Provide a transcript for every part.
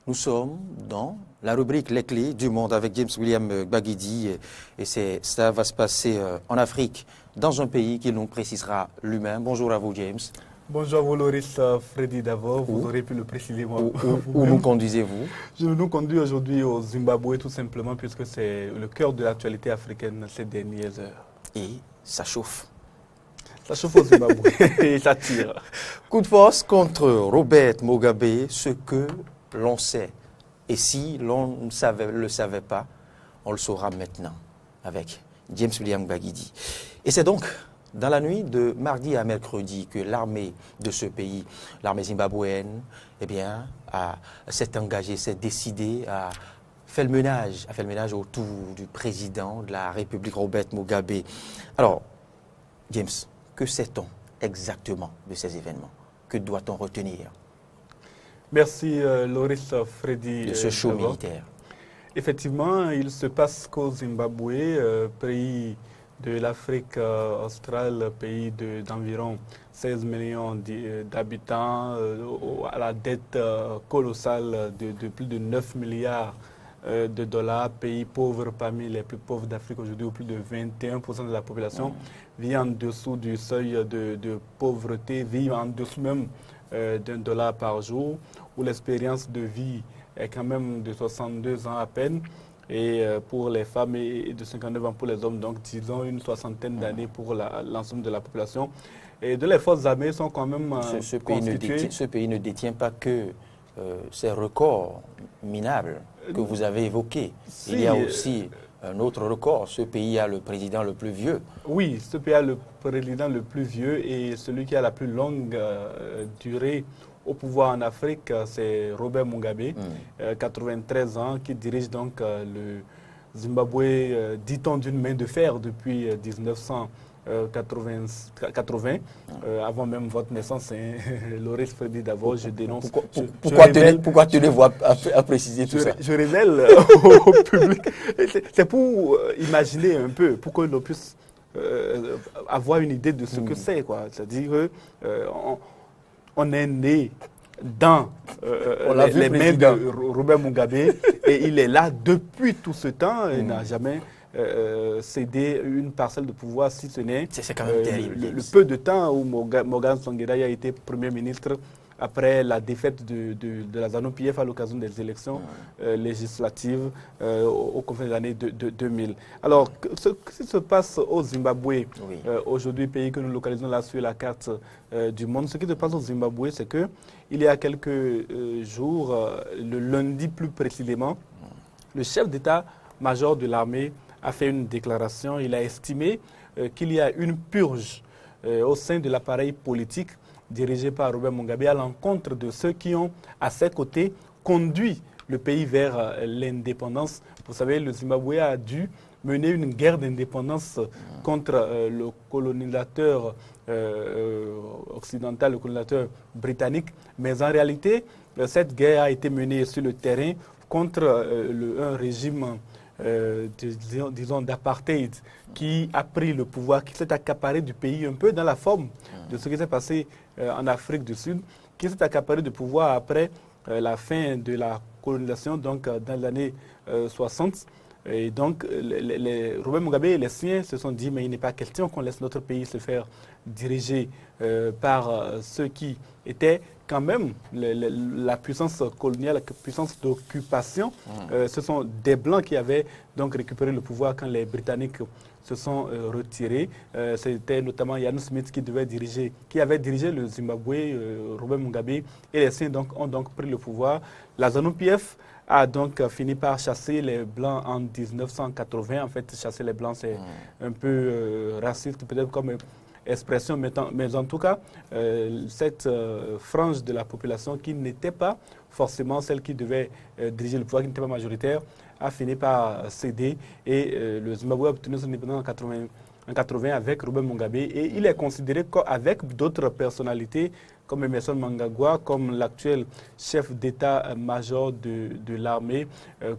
Nous sommes dans la rubrique Les clés du monde avec James William Gbagidi et ça va se passer en Afrique, dans un pays qu'il nous précisera lui-même. Bonjour à vous James. Bonjour à vous Loris, Freddy d'abord, vous aurez pu le préciser Où nous conduisez-vous? Je nous conduis aujourd'hui au Zimbabwe tout simplement puisque c'est le cœur de l'actualité africaine ces dernières heures. Et ça chauffe. Ça chauffe au Zimbabwe et ça tire. Coup de force contre Robert Mugabe, ce que l'on sait. Et si l'on ne le savait pas, on le saura maintenant avec James William Gbagidi. Et c'est donc dans la nuit de mardi à mercredi que l'armée de ce pays, l'armée zimbabwéenne, s'est engagée, s'est décidée à faire le ménage autour du président de la République, Robert Mugabe. Alors, James, que sait-on exactement de ces événements? Que doit-on retenir Merci Loris, Freddy. De ce show militaire? Effectivement, il se passe qu'au Zimbabwe, pays de l'Afrique australe, pays d'environ 16 millions d'habitants, à la dette colossale de plus de 9 milliards de dollars, pays pauvre parmi les plus pauvres d'Afrique aujourd'hui, où plus de 21% de la population vit en dessous du seuil de pauvreté, vit en dessous même $1 par jour, où l'expérience de vie est quand même de 62 ans à peine, et pour les femmes et de 59 ans pour les hommes, donc disons une soixantaine d'années pour l'ensemble de la population. Et de les forces armées sont quand même ce pays ne détient pas que ces records minables que vous avez évoqués. Il y a aussi un autre record. Ce pays a le président le plus vieux. Oui, ce pays a le président le plus vieux et celui qui a la plus longue durée au pouvoir en Afrique, c'est Robert Mugabe, 93 ans, qui dirige donc le Zimbabwe, dit-on, d'une main de fer depuis 1980, avant même votre naissance, hein, Loris Freddy d'abord, je dénonce. Pourquoi tenez-vous à préciser tout ça? Je révèle au public. C'est pour imaginer un peu, pour que l'on puisse avoir une idée de ce que c'est, quoi. C'est-à-dire on est né dans les mains de Robert Mugabe et il est là depuis tout ce temps. Il n'a jamais cédé une parcelle de pouvoir, si ce n'est le peu de temps où Morgan Tsvangirai a été Premier ministre après la défaite de la ZANU-PF à l'occasion des élections législatives au cours des années 2000. Alors, ce qui se passe au Zimbabwe, aujourd'hui, pays que nous localisons là sur la carte du monde, ce qui se passe au Zimbabwe, c'est qu'il y a quelques jours, le lundi plus précisément, le chef d'état-major de l'armée a fait une déclaration. Il a estimé qu'il y a une purge au sein de l'appareil politique dirigé par Robert Mugabe à l'encontre de ceux qui ont, à ses côtés, conduit le pays vers l'indépendance. Vous savez, le Zimbabwe a dû mener une guerre d'indépendance contre le colonisateur occidental, le colonisateur britannique. Mais en réalité, cette guerre a été menée sur le terrain contre un régime disons d'apartheid qui a pris le pouvoir, qui s'est accaparé du pays un peu dans la forme de ce qui s'est passé en Afrique du Sud, qui s'est accaparé du pouvoir après la fin de la colonisation, donc dans les années 60. Et donc, Robert Mugabe et les siens se sont dit, mais il n'est pas question qu'on laisse notre pays se faire diriger par ceux qui étaient quand même la puissance coloniale, la puissance d'occupation. Ce sont des Blancs qui avaient donc récupéré le pouvoir quand les Britanniques se sont retirés. C'était notamment Ian Smith qui avait dirigé le Zimbabwe, Robert Mugabe, et les siens ont donc pris le pouvoir. La ZANU-PF a donc fini par chasser les Blancs en 1980. En fait, chasser les Blancs, c'est un peu raciste, peut-être comme expression, mais en tout cas, cette frange de la population qui n'était pas forcément celle qui devait diriger le pouvoir, qui n'était pas majoritaire, a fini par céder et le Zimbabwe a obtenu son indépendance en 80 avec Robert Mugabe et il est considéré qu'avec d'autres personnalités comme Emmerson Mnangagwa, comme l'actuel chef d'état-major de l'armée,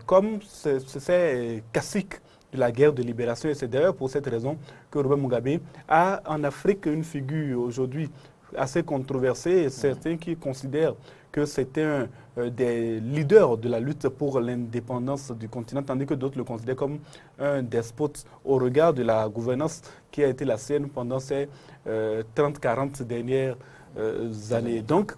comme ces caciques de la guerre de libération. Et c'est d'ailleurs pour cette raison que Robert Mugabe a en Afrique une figure aujourd'hui assez controversée. Certains qui considèrent que c'était des leaders de la lutte pour l'indépendance du continent, tandis que d'autres le considèrent comme un despote au regard de la gouvernance qui a été la sienne pendant ces 30-40 dernières années. Donc,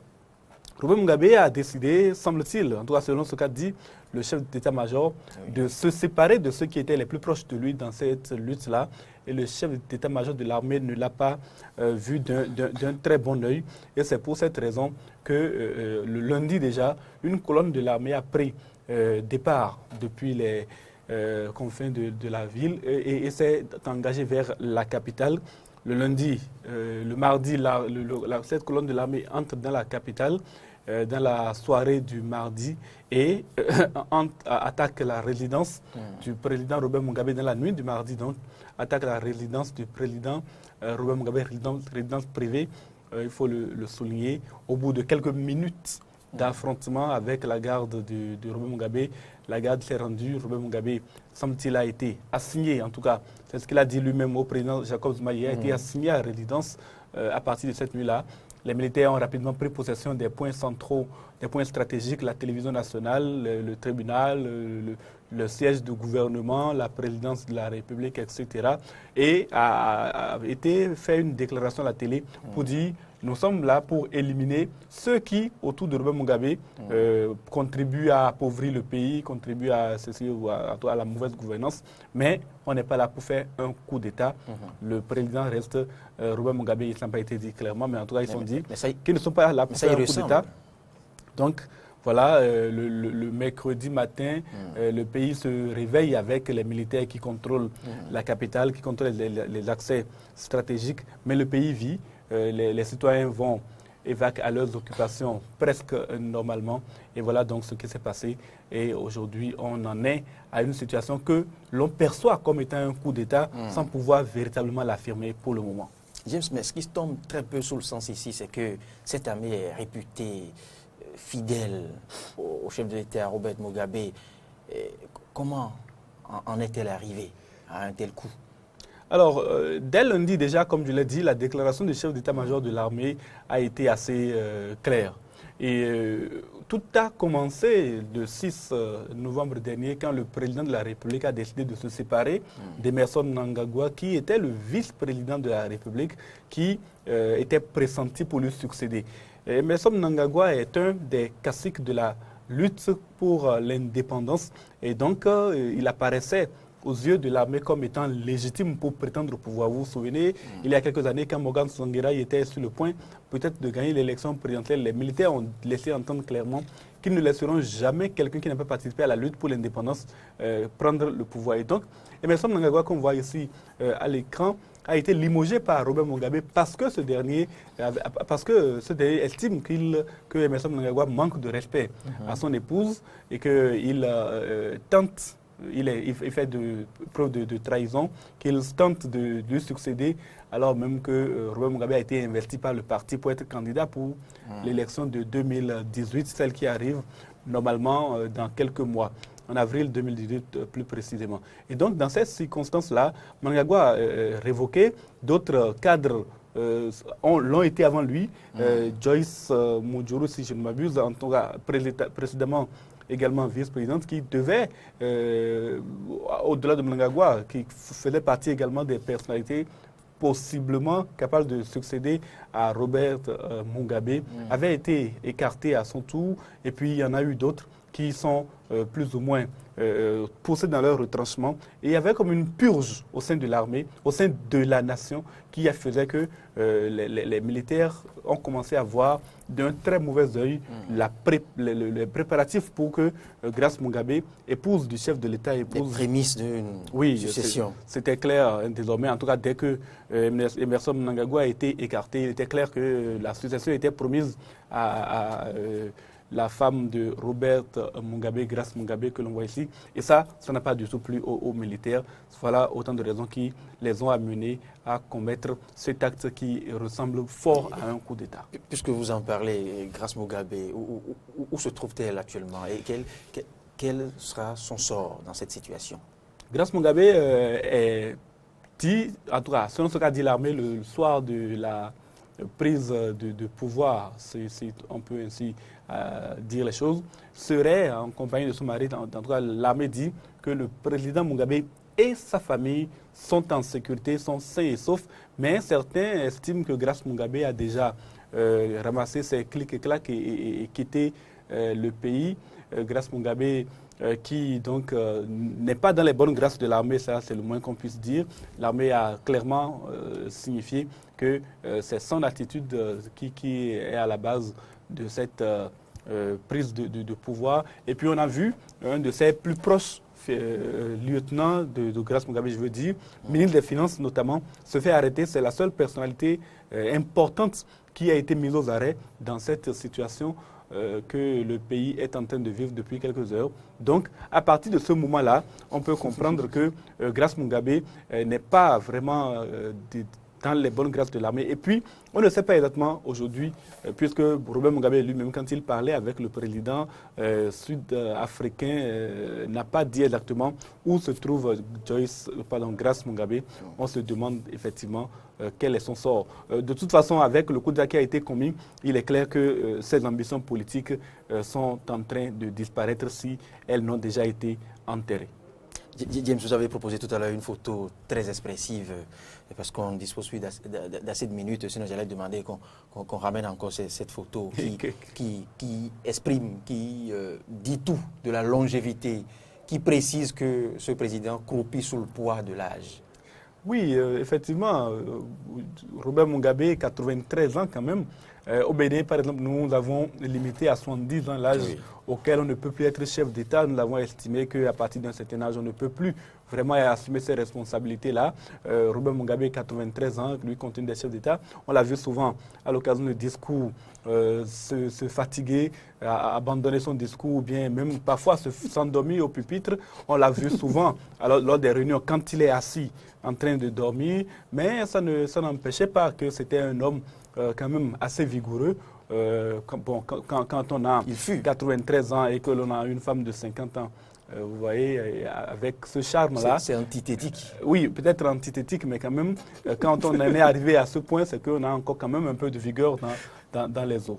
Robert Mugabe a décidé, semble-t-il, en tout cas selon ce qu'a dit le chef d'état-major, de se séparer de ceux qui étaient les plus proches de lui dans cette lutte-là. Et le chef d'état-major de l'armée ne l'a pas vu d'un très bon œil. Et c'est pour cette raison que le lundi déjà, une colonne de l'armée a pris départ depuis les confins de la ville et s'est engagée vers la capitale. Le lundi, le mardi, cette colonne de l'armée entre dans la capitale dans la soirée du mardi et attaque la résidence du président Robert Mugabe dans la nuit du mardi. Donc, attaque la résidence du président Robert Mugabe, résidence privée, il faut le souligner. Au bout de quelques minutes d'affrontement avec la garde de Robert Mugabe, la garde s'est rendue. Robert Mugabe, semble-t-il, a été assigné, en tout cas, c'est ce qu'il a dit lui-même au président Jacob Zuma, il a été assigné à la résidence à partir de cette nuit-là. Les militaires ont rapidement pris possession des points centraux, des points stratégiques, la télévision nationale, le tribunal, le siège du gouvernement, la présidence de la République, etc. Et a été fait une déclaration à la télé pour dire nous sommes là pour éliminer ceux qui, autour de Robert Mugabe, contribuent à appauvrir le pays, contribuent à ceci ou à la mauvaise gouvernance, mais on n'est pas là pour faire un coup d'État. Le président reste Robert Mugabe, il n'a pas été dit clairement, mais en tout cas, ils ont dit qu'ils ne sont pas là pour faire un coup d'État. Donc, voilà, le mercredi matin, le pays se réveille avec les militaires qui contrôlent la capitale, qui contrôlent les accès stratégiques, mais le pays vit. Les citoyens vont évacuer à leurs occupations presque normalement. Et voilà donc ce qui s'est passé. Et aujourd'hui, on en est à une situation que l'on perçoit comme étant un coup d'État sans pouvoir véritablement l'affirmer pour le moment. James, mais ce qui tombe très peu sous le sens ici, c'est que cette armée est réputée fidèle au chef de l'État, Robert Mugabe. Et comment en est-elle arrivée à un tel coup? Alors, dès lundi déjà, comme je l'ai dit, la déclaration du chef d'état-major de l'armée a été assez claire. Et tout a commencé le 6 novembre dernier quand le président de la République a décidé de se séparer d'Emerson Mnangagwa, qui était le vice-président de la République, qui était pressenti pour lui succéder. Emerson Mnangagwa est un des caciques de la lutte pour l'indépendance et donc il apparaissait aux yeux de l'armée comme étant légitime pour prétendre au pouvoir. Vous vous souvenez, il y a quelques années, quand Morgan Tsvangirai était sur le point peut-être de gagner l'élection présidentielle, les militaires ont laissé entendre clairement qu'ils ne laisseront jamais quelqu'un qui n'a pas participé à la lutte pour l'indépendance prendre le pouvoir. Et donc, Emerson Mnangagwa, qu'on voit ici à l'écran, a été limogé par Robert Mugabe parce que ce dernier estime que Emerson Mnangagwa manque de respect à son épouse et qu'il tente. Il fait preuve de trahison, qu'il tente de lui succéder, alors même que Robert Mugabe a été investi par le parti pour être candidat pour l'élection de 2018, celle qui arrive normalement dans quelques mois, en avril 2018 plus précisément. Et donc, dans ces circonstances-là, Mnangagwa a révoqué, d'autres cadres l'ont été avant lui, Joyce Mujuru, si je ne m'abuse, en tout cas précédemment, également vice-présidente, qui devait, au-delà de Mnangagwa, qui faisait partie également des personnalités possiblement capables de succéder à Robert Mugabe, avait été écartée à son tour. Et puis, il y en a eu d'autres qui sont plus ou moins poussés dans leur retranchement. Et il y avait comme une purge au sein de l'armée, au sein de la nation, qui faisait que les militaires ont commencé à voir d'un très mauvais œil les préparatifs pour que Grace Mugabe, épouse du chef de l'État, épouse... Les prémices d'une succession. C'était clair désormais, en tout cas dès que Emerson Mnangagwa a été écarté, il était clair que la succession était promise à la femme de Robert Mugabe, Grace Mugabe, que l'on voit ici. Et ça n'a pas du tout plu aux militaires. Voilà autant de raisons qui les ont amenés à commettre cet acte qui ressemble fort à un coup d'État. Puisque vous en parlez, Grace Mugabe, où se trouve-t-elle actuellement et quel sera son sort dans cette situation? Grace Mugabe est dit, en tout cas, selon ce qu'a dit l'armée le soir de la prise de pouvoir, on peut ainsi dire les choses, serait en compagnie de son mari. En tout cas, l'armée dit que le président Mugabe et sa famille sont en sécurité, sont sains et saufs, mais certains estiment que Grace Mugabe a déjà ramassé ses clics et claques et quitté le pays. Grace Mugabe qui donc n'est pas dans les bonnes grâces de l'armée, ça c'est le moins qu'on puisse dire. L'armée a clairement signifié que c'est son attitude qui est à la base de cette prise de pouvoir. Et puis on a vu un de ses plus proches lieutenant de Grace Mugabe, je veux dire, ministre des Finances notamment, se fait arrêter. C'est la seule personnalité importante qui a été mise aux arrêts dans cette situation que le pays est en train de vivre depuis quelques heures. Donc, à partir de ce moment-là, on peut comprendre que Grace Mugabe n'est pas vraiment dans les bonnes grâces de l'armée. Et puis, on ne sait pas exactement aujourd'hui, puisque Robert Mugabe lui-même, quand il parlait avec le président sud-africain, n'a pas dit exactement où se trouve Grace Mugabe. On se demande effectivement quel est son sort. De toute façon, avec le coup d'État qui a été commis, il est clair que ses ambitions politiques sont en train de disparaître si elles n'ont déjà été enterrées. James, vous avez proposé tout à l'heure une photo très expressive, parce qu'on dispose plus d'assez de minutes, sinon j'allais demander qu'on ramène encore cette photo qui exprime, qui dit tout de la longévité, qui précise que ce président croupit sous le poids de l'âge. Oui, effectivement, Robert Mugabe, 93 ans quand même. Au Bénin, par exemple, nous avons limité à 70 ans l'âge auquel on ne peut plus être chef d'État. Nous avons estimé qu'à partir d'un certain âge, on ne peut plus vraiment assumer ces responsabilités-là. Robert Mugabe, 93 ans, lui continue d'être chef d'État. On l'a vu souvent à l'occasion de discours se fatiguer, abandonner son discours, ou bien même parfois s'endormir au pupitre. On l'a vu souvent lors des réunions quand il est assis en train de dormir, mais ça n'empêchait pas que c'était un homme quand même assez vigoureux. Quand on a 93 ans et que l'on a une femme de 50 ans, vous voyez, avec ce charme-là. C'est antithétique. Oui, peut-être antithétique, mais quand même, quand on en est arrivé à ce point, c'est qu'on a encore quand même un peu de vigueur dans les os.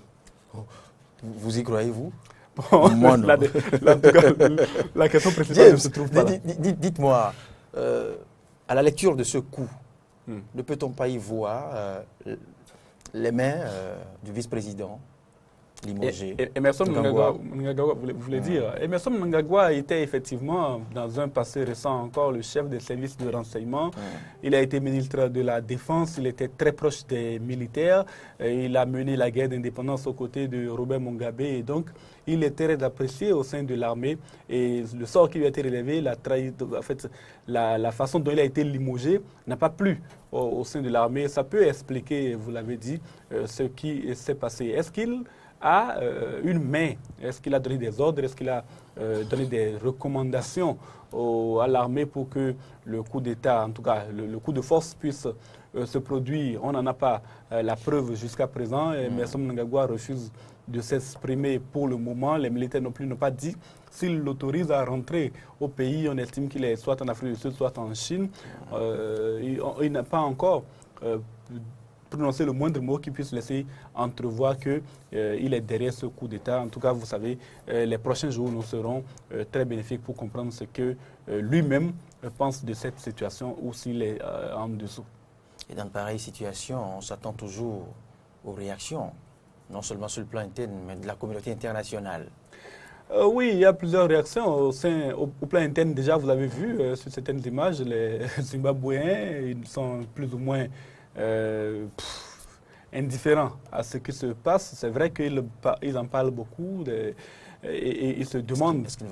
Vous y croyez, vous? Bon, moi, non. En tout cas, la question principale ne se trouve pas là. Dites-moi, à la lecture de ce coup, ne peut-on pas y voir les mains du vice-président limogé? Emerson Mnangagwa, vous voulez dire, Emerson Mnangagwa était effectivement, dans un passé récent encore, le chef des services de renseignement. Il a été ministre de la Défense, il était très proche des militaires. Il a mené la guerre d'indépendance aux côtés de Robert Mugabe. Et donc, il était très apprécié au sein de l'armée. Et le sort qui lui a été relevé, la façon dont il a été limogé n'a pas plu au sein de l'armée. Ça peut expliquer, vous l'avez dit, ce qui s'est passé. Est-ce qu'il a une main? Est-ce qu'il a donné des ordres? Est-ce qu'il a donné des recommandations à l'armée pour que le coup d'État, en tout cas le coup de force puisse se produire? On n'en a pas la preuve jusqu'à présent. Emerson Mnangagwa refuse de s'exprimer pour le moment. Les militaires non plus n'ont pas dit s'ils l'autorisent à rentrer au pays. On estime qu'il est soit en Afrique du Sud, soit en Chine. Il n'a pas encore prononcer le moindre mot qui puisse laisser entrevoir qu'il est derrière ce coup d'État. En tout cas, vous savez, les prochains jours nous seront très bénéfiques pour comprendre ce que lui-même pense de cette situation ou s'il est en dessous. Et dans de pareilles situations, on s'attend toujours aux réactions, non seulement sur le plan interne, mais de la communauté internationale. Oui, il y a plusieurs réactions au plan interne. Déjà, vous avez vu sur certaines images, les Zimbabwéens, ils sont plus ou moins indifférents à ce qui se passe. C'est vrai qu'ils en parlent beaucoup et ils se demandent. Est-ce qu'ils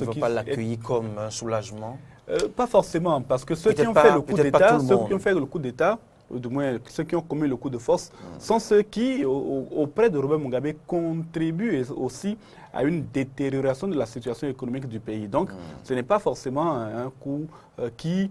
ne vont pas l'accueillir comme un soulagement? Pas forcément, parce que ceux qui ont fait le coup d'État, ou du moins ceux qui ont commis le coup de force, sont ceux qui, auprès de Robert Mugabe, contribuent aussi à une détérioration de la situation économique du pays. Donc, ce n'est pas forcément un coup qui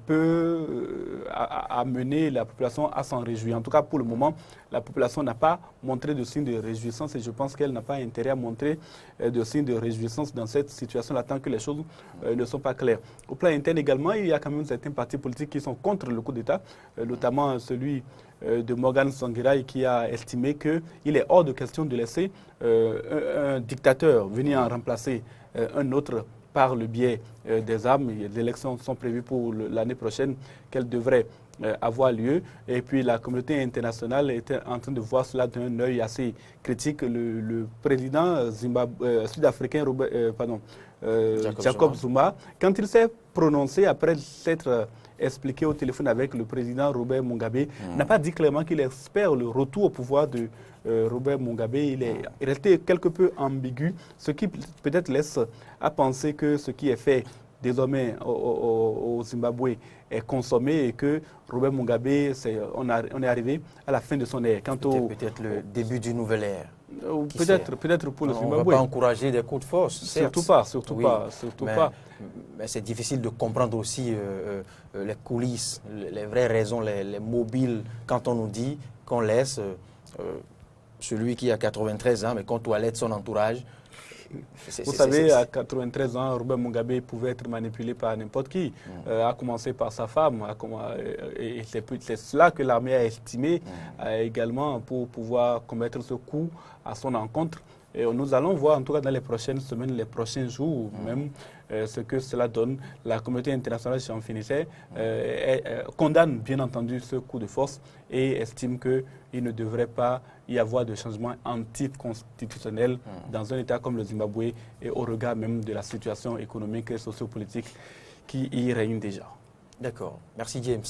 peut amener la population à s'en réjouir. En tout cas, pour le moment, la population n'a pas montré de signes de réjouissance et je pense qu'elle n'a pas intérêt à montrer de signes de réjouissance dans cette situation-là tant que les choses ne sont pas claires. Au plan interne également, il y a quand même certains partis politiques qui sont contre le coup d'État, notamment celui de Morgan Tsvangirai qui a estimé qu'il est hors de question de laisser un dictateur venir en remplacer un autre par le biais des armes. Les élections sont prévues pour l'année prochaine, qu'elles devraient avoir lieu. Et puis la communauté internationale était en train de voir cela d'un œil assez critique. Le président sud-africain Jacob Zuma, quand il s'est prononcé après s'être expliqué au téléphone avec le président Robert Mugabe, n'a pas dit clairement qu'il espère le retour au pouvoir de Robert Mugabe. Il est resté quelque peu ambigu, ce qui peut-être laisse à penser que ce qui est fait désormais au Zimbabwe est consommé et que Robert Mugabe, on est arrivé à la fin de son ère. Peut-être le début d'une nouvelle ère. Peut-être pour le Zimbabwe. On ne va pas encourager des coups de force. Surtout pas. Mais c'est difficile de comprendre aussi les coulisses, les vraies raisons, les mobiles, quand on nous dit qu'on laisse celui qui a 93 ans, mais qu'on toilette son entourage. Vous savez, à 93 ans, Robert Mugabe pouvait être manipulé par n'importe qui, à commencer par sa femme. Et c'est cela que l'armée a estimé également pour pouvoir commettre ce coup à son encontre. Et nous allons voir, en tout cas dans les prochaines semaines, les prochains jours même, ce que cela donne. La communauté internationale, si on finissait, condamne bien entendu ce coup de force et estime qu'il ne devrait pas y avoir de changement anticonstitutionnel dans un État comme le Zimbabwe et au regard même de la situation économique et sociopolitique qui y règne déjà. D'accord. Merci James.